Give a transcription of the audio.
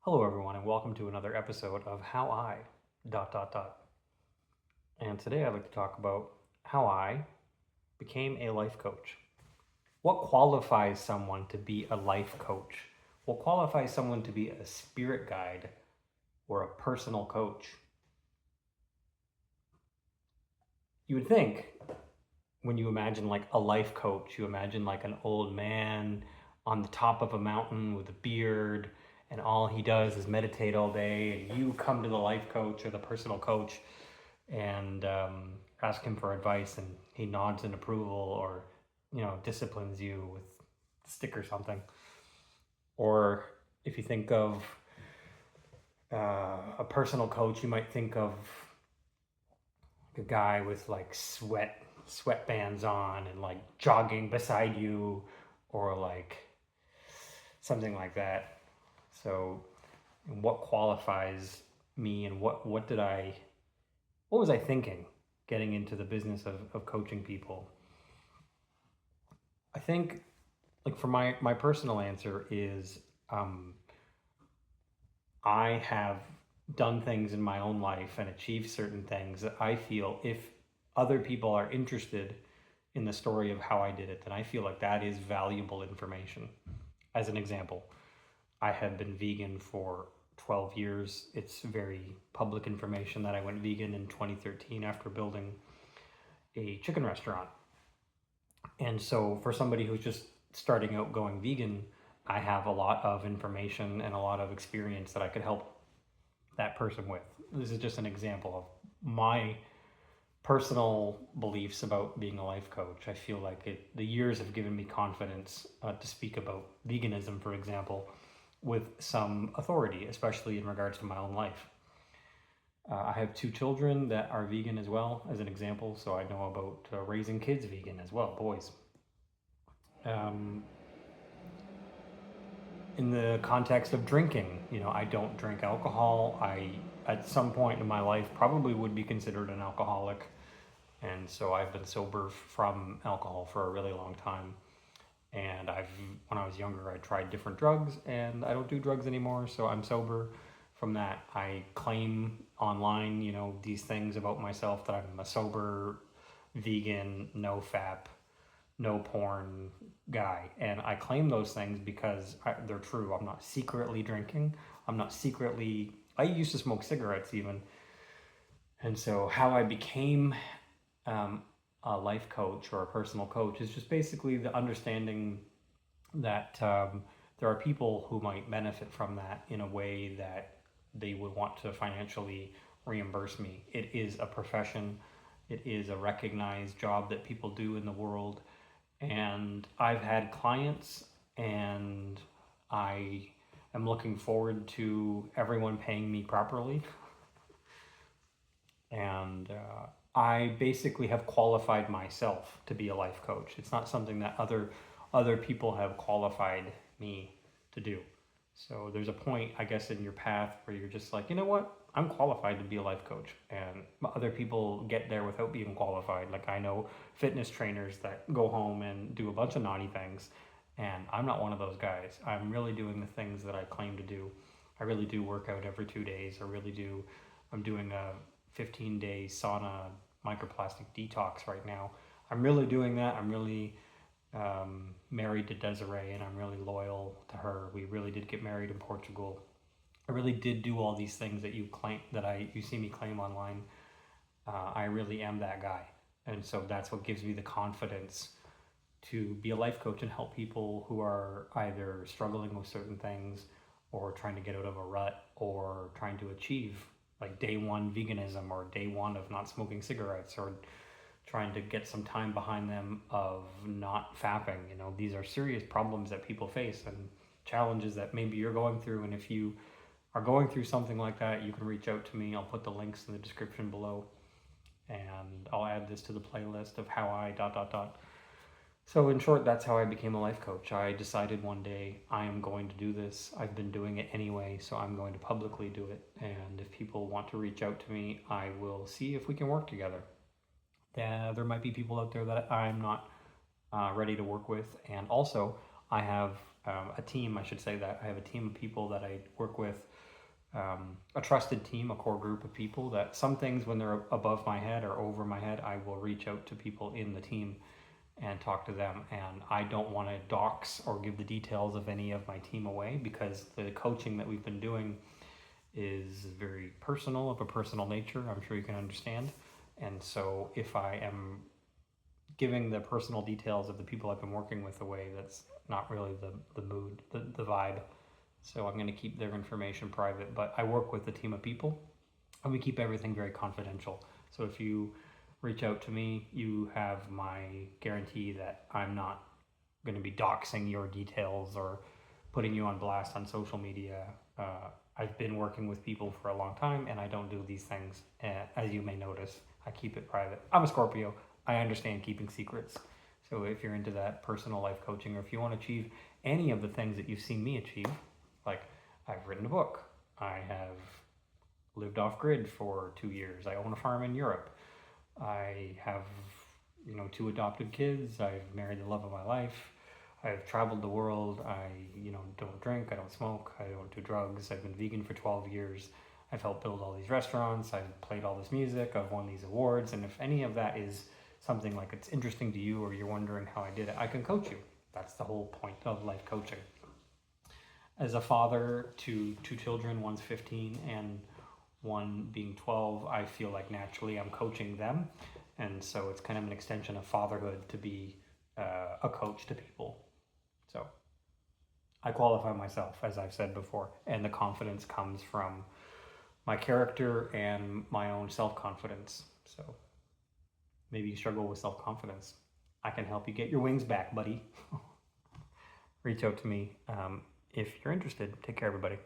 Hello, everyone, and welcome to another episode of How I dot dot dot. And today I'd like to talk about how I became a life coach. What qualifies someone to be a life coach? What qualifies someone to be a spirit guide or a personal coach? You would think when you imagine like a life coach, you imagine like an old man on the top of a mountain with a beard, and all he does is meditate all day. And you come to the life coach or the personal coach and ask him for advice, and he nods in approval, or disciplines you with a stick or something. Or if you think of a personal coach, you might think of a guy with like sweatbands on and like jogging beside you, or like something like that. So, what qualifies me, and what was I thinking getting into the business of coaching people? I think, like, for my personal answer is, I have done things in my own life and achieved certain things that I feel, if other people are interested in the story of how I did it, then I feel like that is valuable information. As an example, I have been vegan for 12 years. It's very public information that I went vegan in 2013 after building a chicken restaurant. And so, for somebody who's just starting out going vegan, I have a lot of information and a lot of experience that I could help that person with. This is just an example of my personal beliefs about being a life coach. I feel like the years have given me confidence to speak about veganism, for example, with some authority, especially in regards to my own life. I have two children that are vegan as well, as an example, so I know about raising kids vegan as well, boys. Um, in the context of drinking, I don't drink alcohol. I, at some point in my life, probably would be considered an alcoholic. And so I've been sober from alcohol for a really long time. And when I was younger, I tried different drugs, and I don't do drugs anymore. So I'm sober from that. I claim online, these things about myself, that I'm a sober, vegan, no fap, no porn guy. And I claim those things because they're true. I'm not secretly drinking. I used to smoke cigarettes even. And so, how I became um, a life coach or a personal coach is just basically the understanding that there are people who might benefit from that in a way that they would want to financially reimburse me. It is a profession, it is a recognized job that people do in the world. And I've had clients, and I am looking forward to everyone paying me properly. And I basically have qualified myself to be a life coach. It's not something that other people have qualified me to do. So there's a point, I guess, in your path where you're just like, you know what? I'm qualified to be a life coach, and other people get there without being qualified. Like, I know fitness trainers that go home and do a bunch of naughty things, and I'm not one of those guys. I'm really doing the things that I claim to do. I really do work out every 2 days. I really do. I'm doing a 15-day sauna microplastic detox right now. I'm really doing that. I'm really married to Desiree, and I'm really loyal to her. We really did get married in Portugal. I really did do all these things that you see me claim online. I really am that guy, and so that's what gives me the confidence to be a life coach and help people who are either struggling with certain things, or trying to get out of a rut, or trying to achieve like day one veganism, or day one of not smoking cigarettes, or trying to get some time behind them of not fapping. These are serious problems that people face, and challenges that maybe you're going through. And if you are going through something like that, you can reach out to me. I'll put the links in the description below, and I'll add this to the playlist of how I dot dot dot. So, in short, that's how I became a life coach. I decided one day I am going to do this. I've been doing it anyway, so I'm going to publicly do it. And if people want to reach out to me, I will see if we can work together. There might be people out there that I'm not ready to work with. And also, I have a team, I should say that. I have a team of people that I work with, a trusted team, a core group of people that some things when they're above my head or over my head, I will reach out to people in the team and talk to them. And I don't want to dox or give the details of any of my team away because the coaching that we've been doing is very personal, of a personal nature. I'm sure you can understand. And so if I am giving the personal details of the people I've been working with away, that's not really the mood, the vibe. So I'm going to keep their information private. But I work with a team of people and we keep everything very confidential. So if you reach out to me, you have my guarantee that I'm not going to be doxing your details or putting you on blast on social media. I've been working with people for a long time and I don't do these things. As you may notice, I keep it private. I'm a Scorpio. I understand keeping secrets. So if you're into that personal life coaching, or if you want to achieve any of the things that you've seen me achieve, like I've written a book, I have lived off grid for 2 years, I own a farm in Europe, I have, 2 adopted kids, I've married the love of my life, I've traveled the world, I, don't drink, I don't smoke, I don't do drugs, I've been vegan for 12 years, I've helped build all these restaurants, I've played all this music, I've won these awards, and if any of that is something like it's interesting to you or you're wondering how I did it, I can coach you. That's the whole point of life coaching. As a father to 2 children, one's 15 and one being 12, I feel like naturally I'm coaching them. And so it's kind of an extension of fatherhood to be a coach to people. So I qualify myself, as I've said before, and the confidence comes from my character and my own self-confidence. So maybe you struggle with self-confidence. I can help you get your wings back, buddy. Reach out to me if you're interested. Take care, everybody.